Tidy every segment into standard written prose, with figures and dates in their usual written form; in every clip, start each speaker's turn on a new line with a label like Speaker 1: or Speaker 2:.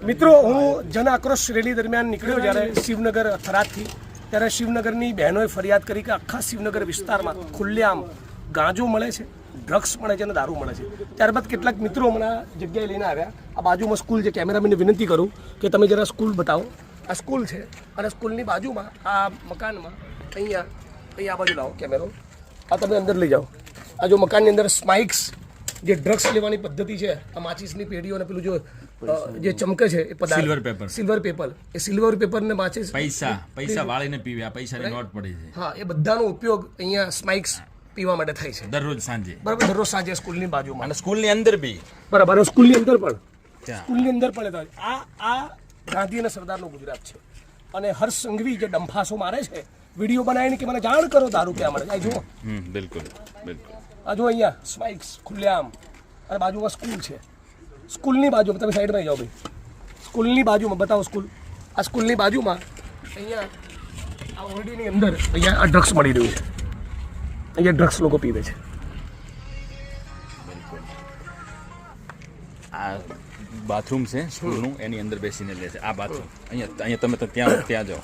Speaker 1: મિત્રો, હું જન આક્રોશ રેલી દરમિયાન નીકળ્યો જ્યારે શિવનગર થરાદથી, ત્યારે શિવનગરની બહેનોએ ફરિયાદ કરી કે આખા શિવનગર વિસ્તારમાં ખુલ્લેઆમ ગાંજો મળે છે, ડ્રગ્સ મળે છે અને દારૂ મળે છે. ત્યારબાદ કેટલાક મિત્રો હમણાં જગ્યાએ લઈને આવ્યા. આ બાજુમાં સ્કૂલ છે. કેમેરામેનને વિનંતી કરું કે તમે જરા સ્કૂલ બતાવો. આ સ્કૂલ છે અને સ્કૂલની બાજુમાં આ મકાનમાં અહીંયા આ બાજુ લાવો કેમેરો. આ તમે અંદર લઈ જાઓ. આ જો મકાનની અંદર સ્માઇક્સ જે ડ્રગ્સ લેવાની પદ્ધતિ છે, આ માચીસની પેઢીઓ અને પેલું જે ચમકે છે એ પદાર્થ સિલ્વર પેપર, એ સિલ્વર પેપર ને માચીસ
Speaker 2: પૈસા વાળીને પીવે, આ પૈસાની નોટ પડી છે.
Speaker 1: હા, એ બધાનો ઉપયોગ અહીંયા સ્માઇક્સ પીવા માટે થાય છે
Speaker 2: દરરોજ સાંજે.
Speaker 1: બરાબર, દરરોજ સાંજે સ્કૂલની બાજુમાં
Speaker 2: અને સ્કૂલની અંદર બી
Speaker 1: બરાબર, સ્કૂલની અંદર પણ આ ગાંધી અને સરદારનું ગુજરાત છે. અને હર્ષ સંઘવી જે ડંફાસો મારે છે, વિડીયો બનાવીને કે મને જાણ કરો દારૂ ક્યાં મળે. આ જુઓ,
Speaker 2: બિલકુલ બિલકુલ.
Speaker 1: આ જો અહીંયા સ્માઇક્સ ખુલ્લેઆમ અને બાજુમાં સ્કૂલ છે. સ્કૂલની બાજુમાં તમે સાઈડમાં જાઓ ભાઈ. સ્કૂલની બાજુમાં બતાવો સ્કૂલ. આ સ્કૂલની બાજુમાં અહીંયા આ ઓરડીની અંદર અહીંયા આ ડ્રગ્સ મળી રહ્યું છે. અહીંયા ડ્રગ્સ લોકો પીવે છે.
Speaker 2: આ બાથરૂમ છે સ્કૂલનું, એની અંદર બેસીને લે છે. આ બાથરૂમ અહીંયા તમે ત્યાં જાઓ,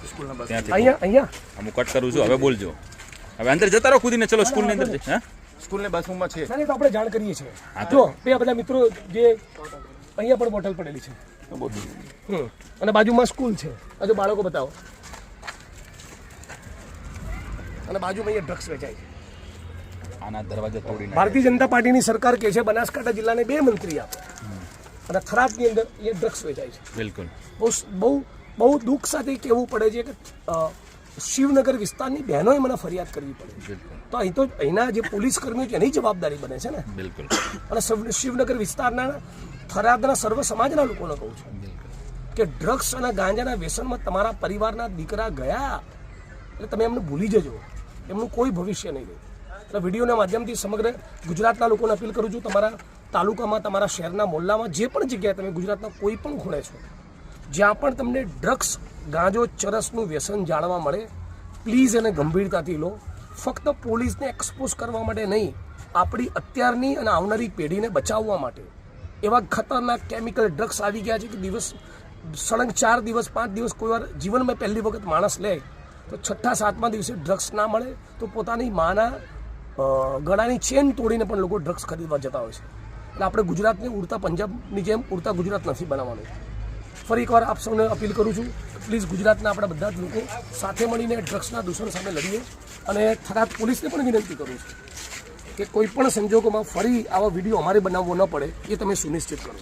Speaker 2: ત્યાંથી
Speaker 1: અહીંયા
Speaker 2: હું કટ કરું છું. હવે બોલજો. હવે અંદર જતા રહો કૂદીને. ચલો સ્કૂલની અંદર. હા, સ્કૂલના બાથરૂમમાં છે.
Speaker 1: તો આપણે જાણ કરીએ છીએ. જો બે બધા મિત્રો જે અહીંયા પણ બોટલ પડેલી છે અને બાજુમાં સ્કૂલ છે. આ જો બાળકો બતાવો. અને બાજુમાં અહીંયા ડ્રગ્સ વેચાય છે.
Speaker 2: આના દરવાજા તોડીને
Speaker 1: ભારતીય જનતા પાર્ટીની સરકાર કહે છે બનાસકાંઠા જિલ્લાને 2 મંત્રી આપે અને થરાદની અંદર એ ડ્રગ્સ વેચાય છે.
Speaker 2: બિલકુલ.
Speaker 1: બહુ દુઃખ સાથે કહેવું પડે છે કે શિવનગર વિસ્તારની બહેનોએ મને ફરિયાદ કરવી પડે. તો અહીં તો અહીંના જે પોલીસ કર્મીઓ છે એની જવાબદારી બને છે ને.
Speaker 2: બિલકુલ.
Speaker 1: અને શિવનગર વિસ્તારના થરાદના સર્વ સમાજના લોકોને કહું છું કે ડ્રગ્સ અને ગાંજાના વ્યસનમાં તમારા પરિવારના દીકરા ગયા એટલે તમે એમને ભૂલી જજો. એમનું કોઈ ભવિષ્ય નહીં રહે. એટલે વિડીયોના માધ્યમથી સમગ્ર ગુજરાતના લોકોને અપીલ કરું છું, તમારા તાલુકામાં, તમારા શહેરના મોહલ્લામાં, જે પણ જગ્યાએ તમે ગુજરાતના કોઈ પણ ખૂણે છો, જ્યાં પણ તમને ડ્રગ્સ, ગાંજો, ચરસનું વ્યસન જાણવા મળે, પ્લીઝ એને ગંભીરતાથી લો. ફક્ત પોલીસને એક્સપોઝ કરવા માટે નહીં, આપણી અત્યારની અને આવનારી પેઢીને બચાવવા માટે. એવા ખતરનાક કેમિકલ ડ્રગ્સ આવી ગયા છે કે સળંગ 4 દિવસ 5 દિવસ કોઈ વાર જીવનમાં પહેલી વખત માણસ લે તો 6થા 7મા દિવસે ડ્રગ્સ ના મળે તો પોતાની માના ગળાની ચેન તોડીને પણ લોકો ડ્રગ્સ ખરીદવા જતા હોય છે. એટલે આપણે ગુજરાતને ઉડતા પંજાબની જેમ ઉડતા ગુજરાત નથી બનાવવાનું. ફરી એકવાર આપ સૌને અપીલ કરું છું, પ્લીઝ ગુજરાતના આપણા બધા જ લોકો સાથે મળીને ડ્રગ્સના દૂષણ સામે લડીએ. અને થરાદ પોલીસને પણ વિનંતી કરું છું કે કોઈ પણ સંજોગોમાં ફરી આવા વિડીયો અમારે બનાવવો ન પડે, એ તમે સુનિશ્ચિત કરો.